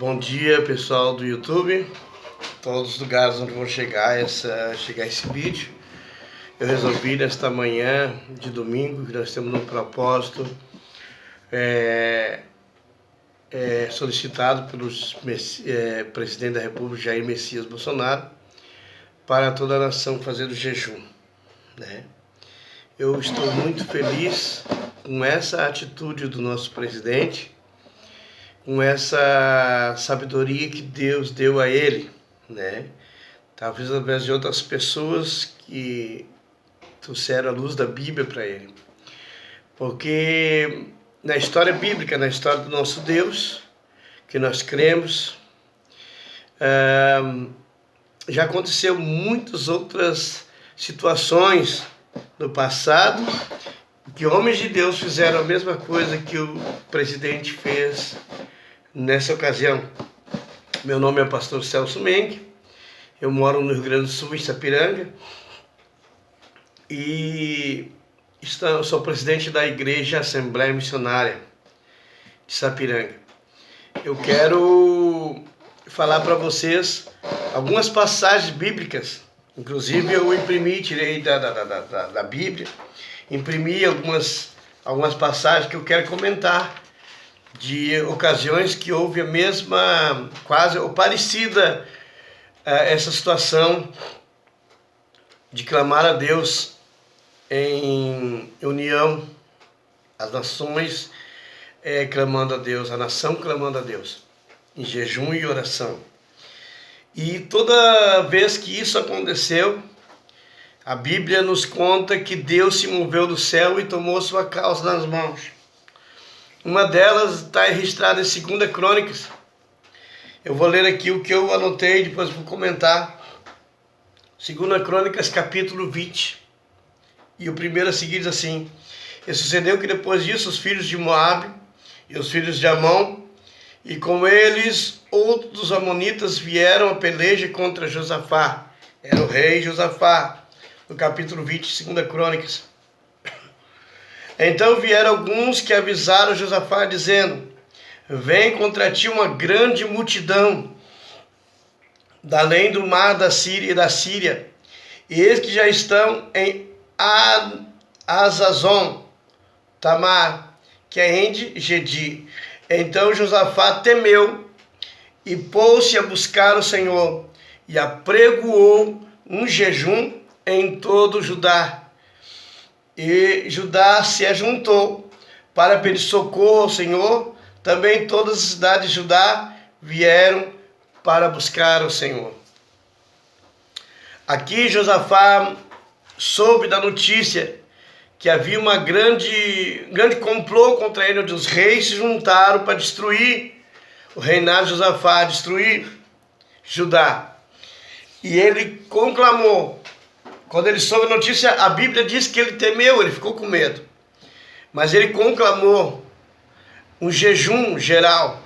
Bom dia, pessoal do YouTube, todos os lugares onde vão chegar esse vídeo. Eu resolvi nesta manhã de domingo, que nós temos um propósito solicitado pelo presidente da República, Jair Messias Bolsonaro, para toda a nação fazer o jejum, né? Eu estou muito feliz com essa atitude do nosso presidente, com essa sabedoria que Deus deu a ele, né? Talvez através de outras pessoas que trouxeram a luz da Bíblia para ele. Porque na história bíblica, na história do nosso Deus, que nós cremos, já aconteceu muitas outras situações no passado, que homens de Deus fizeram a mesma coisa que o presidente fez nessa ocasião. Meu nome é pastor Celso Menck, eu moro no Rio Grande do Sul, em Sapiranga, e sou presidente da Igreja Assembleia Missionária de Sapiranga. Eu quero falar para vocês algumas passagens bíblicas. Inclusive eu tirei da Bíblia, imprimi algumas passagens que eu quero comentar, de ocasiões que houve a mesma, quase ou parecida, essa situação de clamar a Deus em união, as nações clamando a Deus, a nação clamando a Deus, em jejum e oração. E toda vez que isso aconteceu, a Bíblia nos conta que Deus se moveu do céu e tomou sua causa nas mãos. Uma delas está registrada em 2 Crônicas. Eu vou ler aqui o que eu anotei, depois vou comentar. 2 Crônicas, capítulo 20. E o primeiro a seguir diz assim: E sucedeu que depois disso os filhos de Moabe e os filhos de Amon, e com eles outros dos amonitas, vieram a peleja contra Josafá. Era o rei Josafá, no capítulo 20, 2 Crônicas. Então vieram alguns que avisaram Josafá, dizendo: Vem contra ti uma grande multidão, da além do mar da Síria, e eis que já estão em Azazon Tamar, que é Ende Gedi. Então Josafá temeu e pôs-se a buscar o Senhor, e apregoou um jejum em todo Judá. E Judá se ajuntou para pedir socorro ao Senhor. Também todas as cidades de Judá vieram para buscar o Senhor. Aqui Josafá soube da notícia que havia uma grande complô contra ele, onde os reis se juntaram para destruir o reinado de Josafá, destruir Judá. E ele conclamou. Quando ele soube a notícia, a Bíblia diz que ele temeu, ele ficou com medo. Mas ele conclamou um jejum geral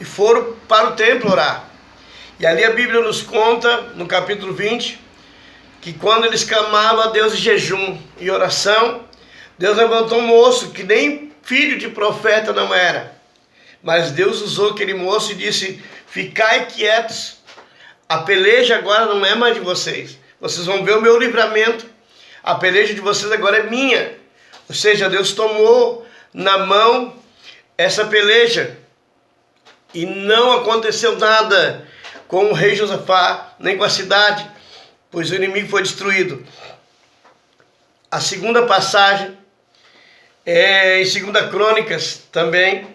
e foram para o templo orar. E ali a Bíblia nos conta, no capítulo 20, que quando eles clamavam a Deus em jejum e oração, Deus levantou um moço que nem filho de profeta não era. Mas Deus usou aquele moço e disse: Ficai quietos, a peleja agora não é mais de vocês. Vocês vão ver o meu livramento. A peleja de vocês agora é minha. Ou seja, Deus tomou na mão essa peleja. E não aconteceu nada com o rei Josafá, nem com a cidade, pois o inimigo foi destruído. A segunda passagem é em 2 Crônicas também,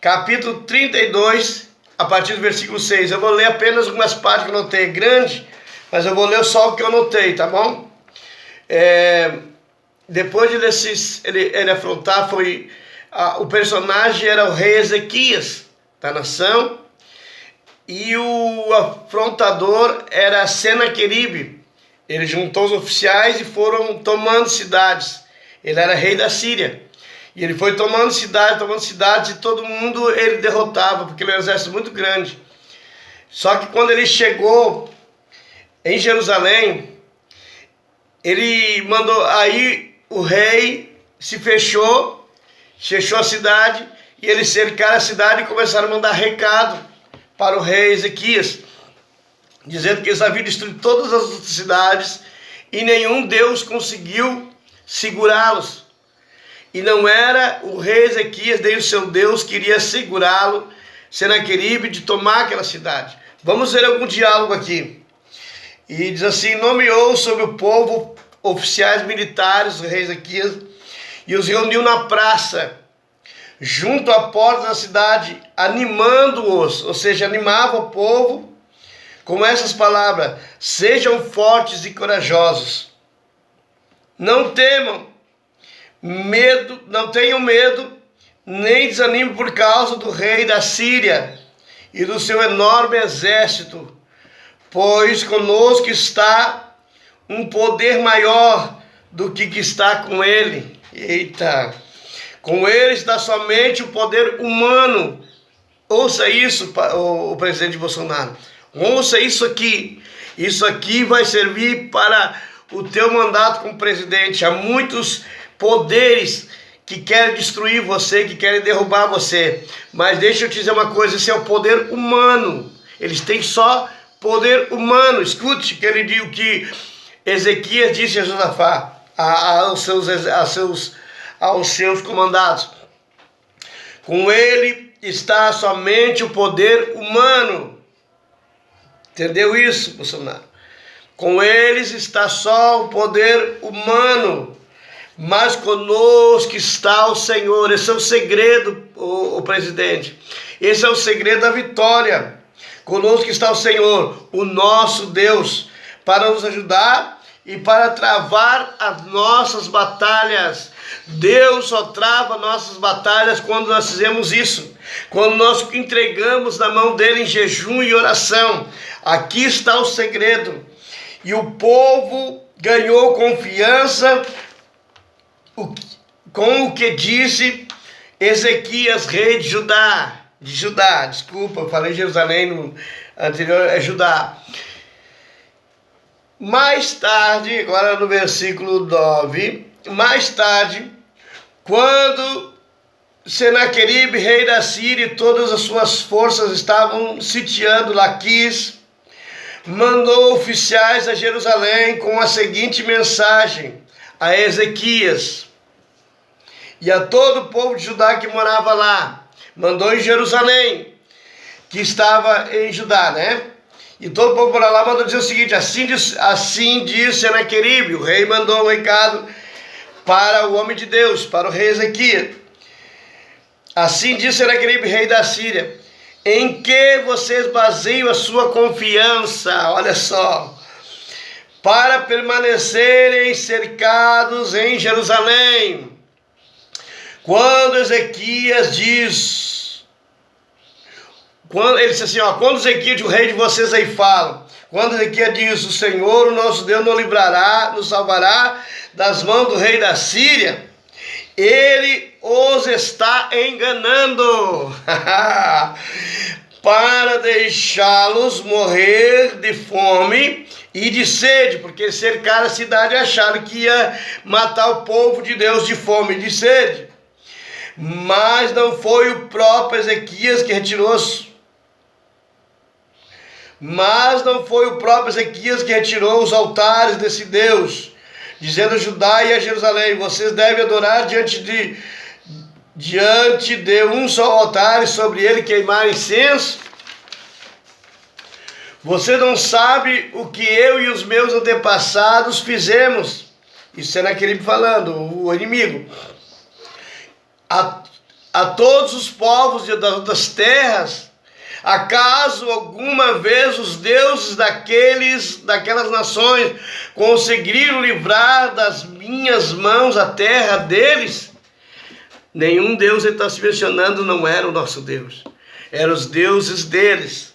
capítulo 32, a partir do versículo 6. Eu vou ler apenas algumas partes que eu notei, grande, mas eu vou ler só o que eu notei, tá bom? Depois de ele afrontar, o personagem era o rei Ezequias, da nação, e o afrontador era Senaqueribe. Ele juntou os oficiais e foram tomando cidades. Ele era rei da Síria. E ele foi tomando cidades, e todo mundo ele derrotava, porque ele era um exército muito grande. Só que quando ele chegou em Jerusalém, ele mandou, aí o rei se fechou a cidade, e eles cercaram a cidade e começaram a mandar recado para o rei Ezequias, dizendo que eles haviam destruído todas as outras cidades e nenhum Deus conseguiu segurá-los. E não era o rei Ezequias, nem o seu Deus, que iria segurá-lo, Senaqueribe, de tomar aquela cidade. Vamos ver algum diálogo aqui. E diz assim: nomeou sobre o povo oficiais militares do rei Ezequias e os reuniu na praça, junto à porta da cidade, animando-os, ou seja, animava o povo com essas palavras: sejam fortes e corajosos, não temam, não tenham medo, nem desanime por causa do rei da Síria e do seu enorme exército, pois conosco está um poder maior do que está com ele. Eita! Com ele está somente o poder humano. Ouça isso, o presidente Bolsonaro. Ouça isso aqui. Isso aqui vai servir para o teu mandato como presidente. Há muitos poderes que querem destruir você, que querem derrubar você. Mas deixa eu te dizer uma coisa, esse é o poder humano. Eles têm só poder humano. Escute o que Ezequias disse a Josafá, aos seus comandados. Com ele está somente o poder humano. Entendeu isso, Bolsonaro? Com eles está só o poder humano, mas conosco está o Senhor. Esse é o segredo, o presidente. Esse é o segredo da vitória. Conosco está o Senhor, o nosso Deus, para nos ajudar e para travar as nossas batalhas. Deus só trava nossas batalhas quando nós fizemos isso, quando nós entregamos na mão dele em jejum e oração. Aqui está o segredo. E o povo ganhou confiança com o que disse Ezequias, rei de Judá. Desculpa, eu falei Jerusalém no anterior, é Judá. Mais tarde, agora no versículo 9, mais tarde, quando Senaqueribe, rei da Síria, e todas as suas forças estavam sitiando Laquis, mandou oficiais a Jerusalém com a seguinte mensagem a Ezequias e a todo o povo de Judá que morava lá. Mandou em Jerusalém, que estava em Judá, né? E todo o povo por lá mandou dizer o seguinte: assim diz Senaqueribe, o rei mandou um recado para o homem de Deus, para o rei Ezequias. Assim diz Senaqueribe, rei da Síria: em que vocês baseiam a sua confiança? Olha só, para permanecerem cercados em Jerusalém. Quando Ezequias diz, ele disse assim, quando Ezequias, o rei de vocês aí fala, quando Ezequias diz: o Senhor, o nosso Deus, nos livrará, nos salvará das mãos do rei da Síria, ele os está enganando para deixá-los morrer de fome e de sede, porque cercaram a cidade e acharam que ia matar o povo de Deus de fome e de sede. Mas não foi o próprio Ezequias que retirou os altares desse Deus, dizendo a Judá e a Jerusalém: vocês devem adorar diante de um só altar e sobre ele queimar incenso. Você não sabe o que eu e os meus antepassados fizemos. Isso é Senaqueribe falando, o inimigo. A todos os povos das terras, acaso alguma vez os deuses daquelas nações conseguiram livrar das minhas mãos a terra deles? Nenhum Deus ele está se mencionando, não era o nosso Deus, eram os deuses deles.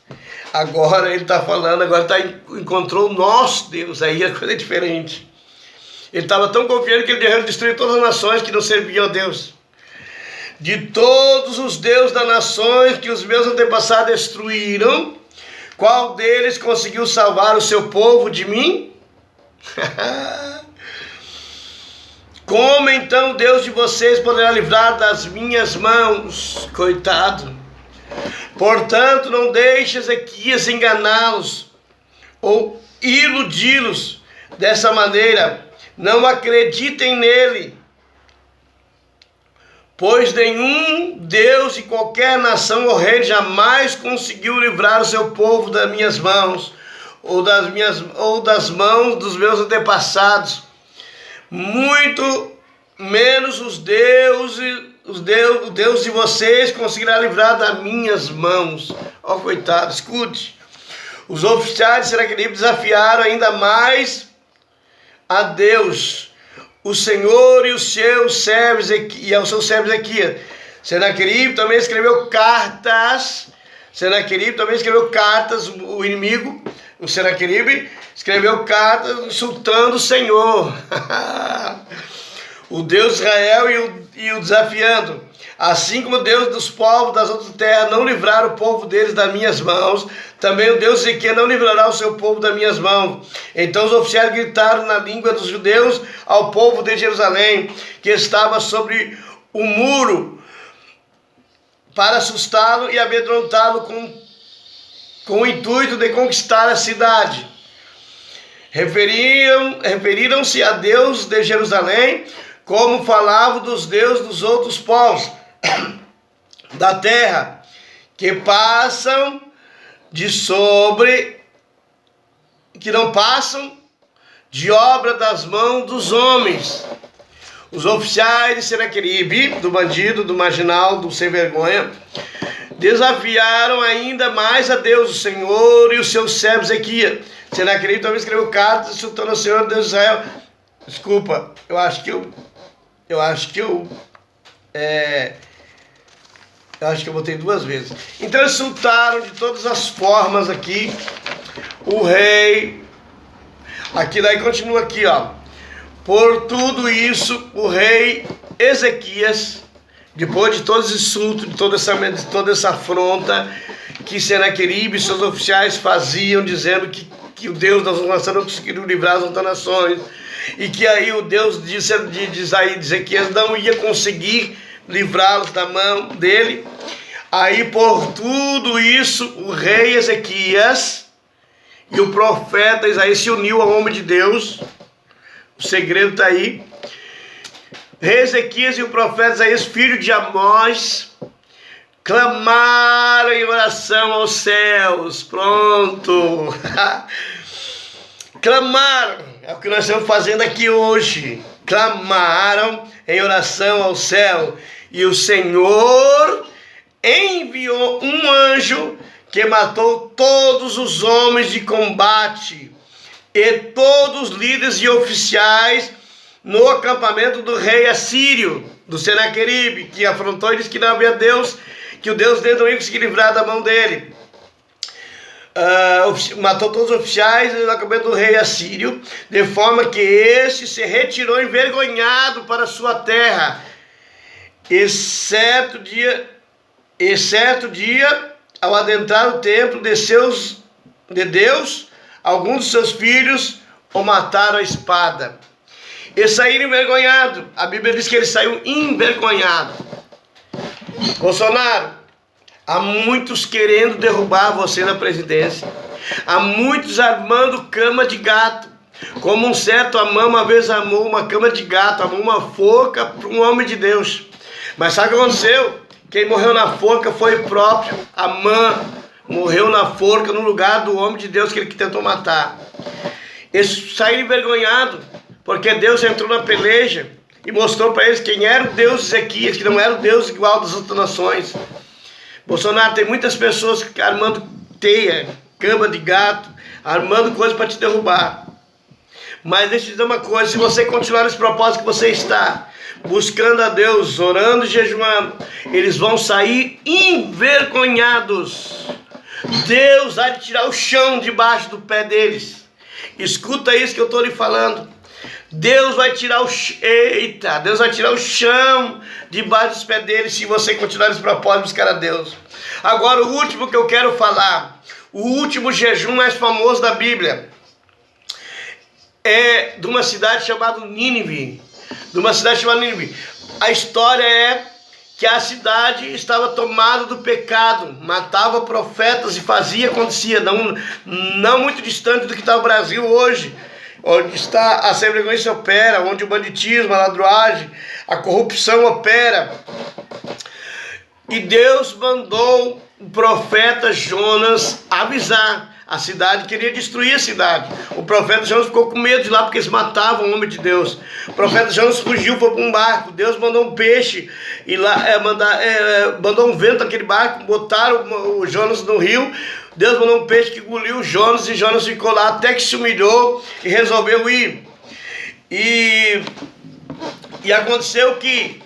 Agora ele está falando, encontrou o nosso Deus, aí a coisa é diferente. Ele estava tão confiante que ele devia destruir todas as nações que não serviam a Deus. De todos os deuses das nações que os meus antepassados destruíram, qual deles conseguiu salvar o seu povo de mim? Como então Deus de vocês poderá livrar das minhas mãos? Coitado, Portanto, não deixe Ezequias enganá-los ou iludi-los dessa maneira. Não acreditem nele, pois nenhum Deus de qualquer nação ou rei jamais conseguiu livrar o seu povo das minhas mãos, ou das mãos dos meus antepassados. Muito menos o Deus de vocês conseguirá livrar das minhas mãos. Ó, coitado, escute. Os oficiais de Senaqueribe desafiaram ainda mais a Deus, o Senhor, e os seus servos e ao seu servo Ezequias. Senaqueribe também escreveu cartas. O inimigo, o Senaqueribe, escreveu cartas insultando o Senhor, o Deus de Israel, e o desafiando. Assim como o Deus dos povos das outras terras não livrar o povo deles das minhas mãos, também o Deus de Ezequias não livrará o seu povo das minhas mãos. Então os oficiais gritaram na língua dos judeus ao povo de Jerusalém, que estava sobre o muro, para assustá-lo e amedrontá-lo com o intuito de conquistar a cidade. Referiram-se a Deus de Jerusalém, como falavam dos deuses dos outros povos da terra, que não passam de obra das mãos dos homens. Os oficiais de Senaqueribe, do bandido, do marginal, do sem vergonha, desafiaram ainda mais a Deus, o Senhor, e os seus servos Ezequias. Senaqueribe também escreveu cartas insultando ao Senhor, Deus de Israel. Desculpa, eu acho que eu botei duas vezes. Então insultaram de todas as formas aqui o rei. Aqui daí continua aqui, ó. Por tudo isso, o rei Ezequias, depois de todos os insultos, de toda essa afronta que Senaqueribe e seus oficiais faziam, dizendo que o Deus das nações não conseguiu livrar as outras nações, e que aí o Deus de Ezequias não ia conseguir livrá-los da mão dele. Aí por tudo isso, o rei Ezequias e o profeta Isaías se uniu ao homem de Deus. O segredo está aí. Rei Ezequias e o profeta Isaías, filho de Amós, clamaram em oração aos céus. Pronto. Clamaram. É o que nós estamos fazendo aqui hoje. Clamaram em oração ao céu. E o Senhor enviou um anjo que matou todos os homens de combate e todos os líderes e oficiais no acampamento do rei assírio, do Senaqueribe, que afrontou e disse que não havia Deus, que o Deus dele não ia conseguir livrar da mão dele. Matou todos os oficiais no acampamento do rei assírio, de forma que este se retirou envergonhado para sua terra. E certo dia, ao adentrar o templo de Deus, alguns de seus filhos o mataram à espada. E saíram envergonhados. A Bíblia diz que ele saiu envergonhado. Bolsonaro, há muitos querendo derrubar você na presidência. Há muitos armando cama de gato. Como um certo Amã uma vez armou uma cama de gato, armou uma forca para um homem de Deus. Mas sabe o que aconteceu? Quem morreu na forca foi o próprio Amã. Morreu na forca no lugar do homem de Deus que ele tentou matar. Eles saíram envergonhados, porque Deus entrou na peleja e mostrou para eles quem era o Deus de Ezequias, que não era o Deus igual das outras nações. Bolsonaro, tem muitas pessoas armando teia, cama de gato, armando coisas para te derrubar. Mas deixa eu te dizer uma coisa, se você continuar nesse propósito que você está, buscando a Deus, orando e jejuando, eles vão sair envergonhados. Deus vai tirar o chão debaixo do pé deles. Escuta isso que eu estou lhe falando. Deus vai tirar Deus vai tirar o chão debaixo dos pés deles se você continuar nesse propósito de buscar a Deus. Agora o último que eu quero falar, o último jejum mais famoso da Bíblia, é de uma cidade chamada Nínive. A história é que a cidade estava tomada do pecado, matava profetas e fazia, acontecia, não muito distante do que está o Brasil hoje, onde está a sem vergonha opera, onde o banditismo, a ladruagem, a corrupção opera. E Deus mandou o profeta Jonas avisar. A cidade queria destruir a cidade. O profeta Jonas ficou com medo de lá porque eles matavam o homem de Deus. O profeta Jonas fugiu, foi para um barco. Deus mandou um peixe e lá mandou um vento naquele barco. Botaram o Jonas no rio. Deus mandou um peixe que engoliu o Jonas e Jonas ficou lá até que se humilhou e resolveu ir. E aconteceu que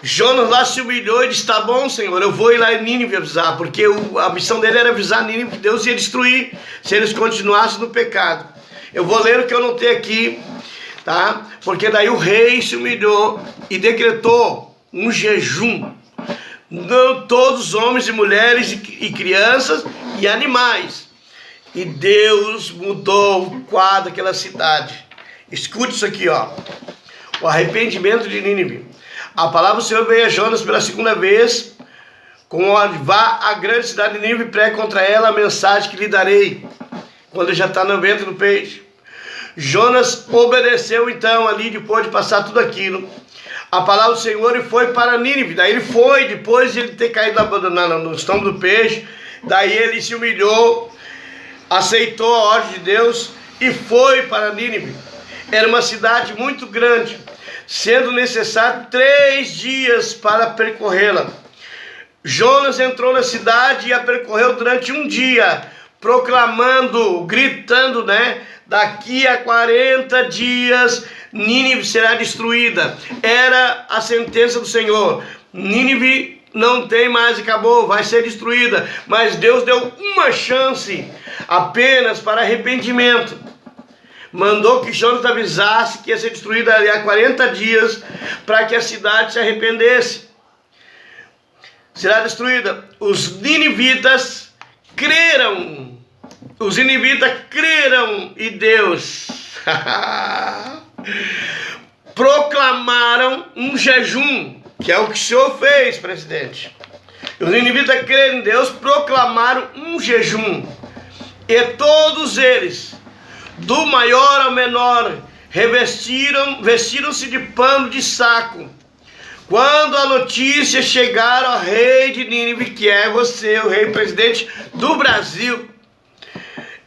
Jonas lá se humilhou e disse: tá bom, Senhor, eu vou ir lá em Nínive avisar, porque a missão dele era avisar Nínive que Deus ia destruir se eles continuassem no pecado. Eu vou ler o que eu notei aqui, tá? Porque daí o rei se humilhou e decretou um jejum. Todos os homens e mulheres e crianças e animais. E Deus mudou o quadro daquela cidade. Escute isso aqui, ó. O arrependimento de Nínive. A palavra do Senhor veio a Jonas pela segunda vez, vá à grande cidade de Nínive e pregue contra ela a mensagem que lhe darei, quando ele já está no ventre do peixe. Jonas obedeceu então ali, depois de passar tudo aquilo, a palavra do Senhor, e foi para Nínive. Daí ele foi, depois de ele ter caído no estômago do peixe, daí ele se humilhou, aceitou a ordem de Deus e foi para Nínive. Era uma cidade muito grande, sendo necessário 3 dias para percorrê-la. Jonas entrou na cidade e a percorreu durante um dia, proclamando, gritando, daqui a 40 dias Nínive será destruída. Era a sentença do Senhor. Nínive não tem mais, acabou, vai ser destruída. Mas Deus deu uma chance apenas para arrependimento. Mandou que Jonas avisasse que ia ser destruída ali há 40 dias para que a cidade se arrependesse. Será destruída. Os ninivitas creram. Os ninivitas creram em Deus. Proclamaram um jejum, que é o que o Senhor fez, presidente. Os ninivitas creram em Deus, proclamaram um jejum. E todos eles, do maior ao menor, vestiram-se de pano de saco. Quando a notícia chegar ao rei de Nínive, que é você, o rei presidente do Brasil,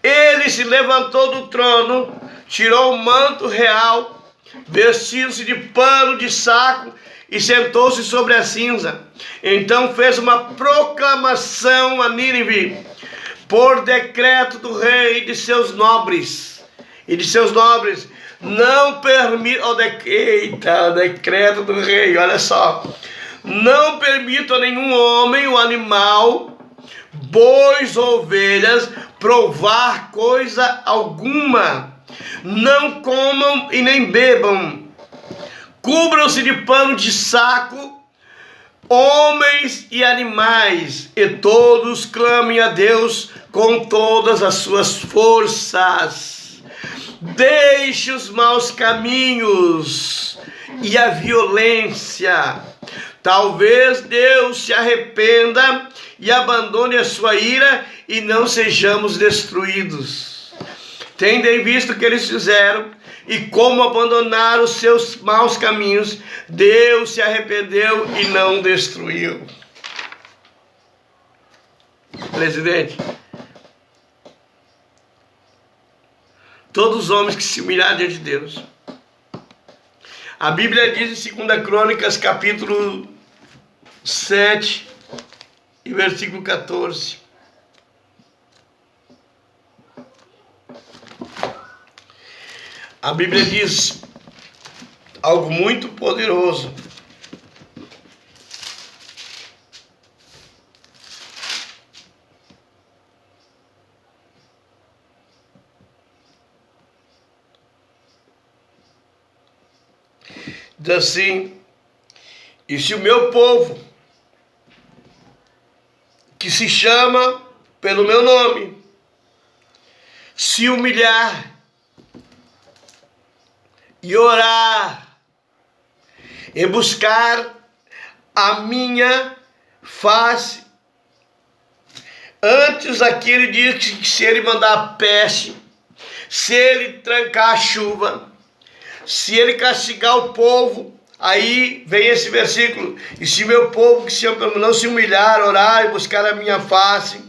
ele se levantou do trono, tirou o manto real, vestiu-se de pano de saco e sentou-se sobre a cinza. Então fez uma proclamação a Nínive, por decreto do rei e de seus nobres. Não permitam, o decreto do rei, olha só. Não permitam a nenhum homem ou animal, bois ou ovelhas, provar coisa alguma. Não comam e nem bebam. Cubram-se de pano de saco, homens e animais, e todos clamem a Deus com todas as suas forças. Deixe os maus caminhos e a violência. Talvez Deus se arrependa e abandone a sua ira e não sejamos destruídos. Tendo visto o que eles fizeram e como abandonaram os seus maus caminhos, Deus se arrependeu e não destruiu. Presidente, todos os homens que se humilharem diante de Deus. A Bíblia diz em 2 Crônicas, capítulo 7, e versículo 14. A Bíblia diz algo muito poderoso. Diz assim: e se o meu povo, que se chama pelo meu nome, se humilhar e orar e buscar a minha face. Antes aqui ele diz que se ele mandar a peste, se ele trancar a chuva, se ele castigar o povo, aí vem esse versículo: e se meu povo que se não se humilhar, orar e buscar a minha face,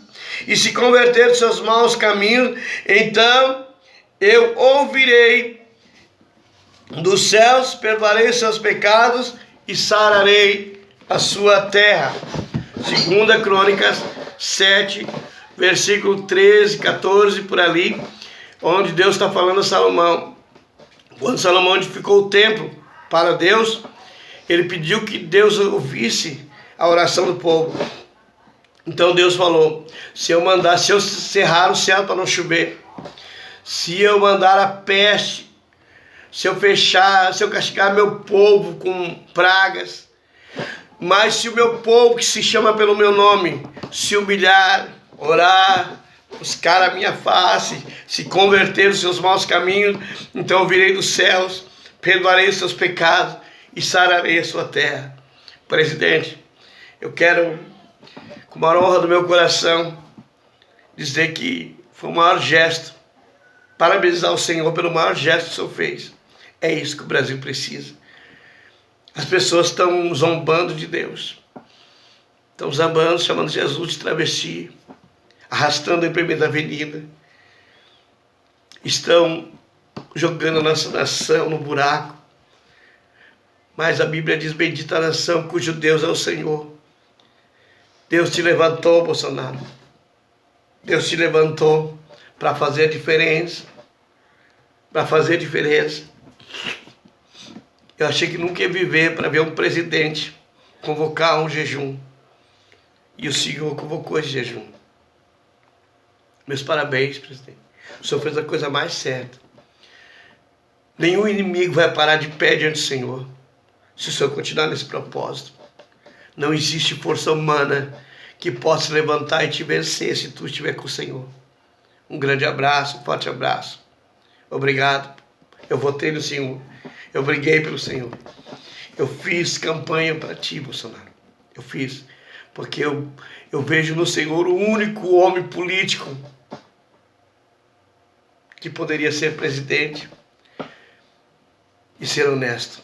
e se converter dos seus maus caminhos, então eu ouvirei dos céus, perdoarei os seus pecados e sararei a sua terra. 2 Crônicas 7, versículo 13, 14, por ali, onde Deus está falando a Salomão. Quando Salomão edificou o templo para Deus, ele pediu que Deus ouvisse a oração do povo. Então Deus falou: se eu cerrar o céu para não chover, se eu mandar a peste, se eu castigar meu povo com pragas, mas se o meu povo que se chama pelo meu nome se humilhar, orar, buscar a minha face, se converter dos seus maus caminhos, então eu virei dos céus, perdoarei os seus pecados e sararei a sua terra. Presidente, eu quero, com a maior honra do meu coração, dizer que foi o maior gesto, parabenizar o Senhor pelo maior gesto que o Senhor fez. É isso que o Brasil precisa. As pessoas estão zombando de Deus, estão zombando, chamando Jesus de travesti, arrastando em primeira avenida, estão jogando a nossa nação no buraco. Mas a Bíblia diz: bendita a nação cujo Deus é o Senhor. Deus te levantou, Bolsonaro. Deus te levantou para fazer a diferença. Para fazer a diferença. Eu achei que nunca ia viver para ver um presidente convocar um jejum. E o Senhor convocou esse jejum. Meus parabéns, presidente. O Senhor fez a coisa mais certa. Nenhum inimigo vai parar de pé diante do Senhor se o Senhor continuar nesse propósito. Não existe força humana que possa levantar e te vencer se tu estiver com o Senhor. Um grande abraço, um forte abraço. Obrigado. Eu votei no Senhor. Eu briguei pelo Senhor. Eu fiz campanha para ti, Bolsonaro. Eu fiz. Porque eu vejo no Senhor o único homem político que poderia ser presidente e ser honesto.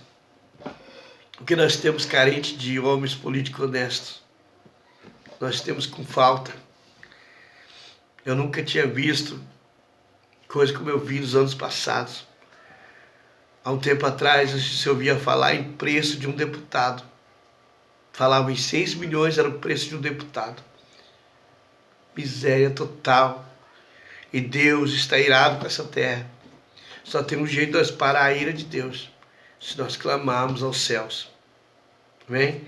Porque nós temos carente de homens políticos honestos. Nós temos com falta. Eu nunca tinha visto coisa como eu vi nos anos passados. Há um tempo atrás, se ouvia falar em preço de um deputado. Falavam em 6 milhões era o preço de um deputado. Miséria total. E Deus está irado com essa terra. Só tem um jeito de nós parar a ira de Deus: se nós clamarmos aos céus. Amém?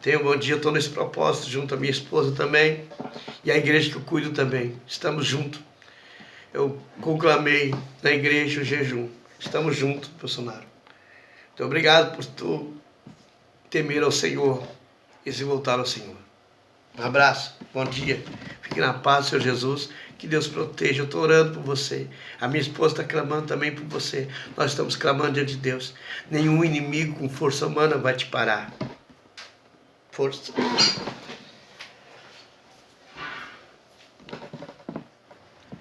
Tenha um bom dia. Eu estou nesse propósito junto à minha esposa também. E a igreja que eu cuido também. Estamos juntos. Eu conclamei na igreja o jejum. Estamos juntos, Bolsonaro. Muito obrigado por tu temer ao Senhor e se voltar ao Senhor. Um abraço, bom dia. Fique na paz, Senhor Jesus. Que Deus proteja. Eu estou orando por você. A minha esposa está clamando também por você. Nós estamos clamando diante de Deus. Nenhum inimigo com força humana vai te parar. Força.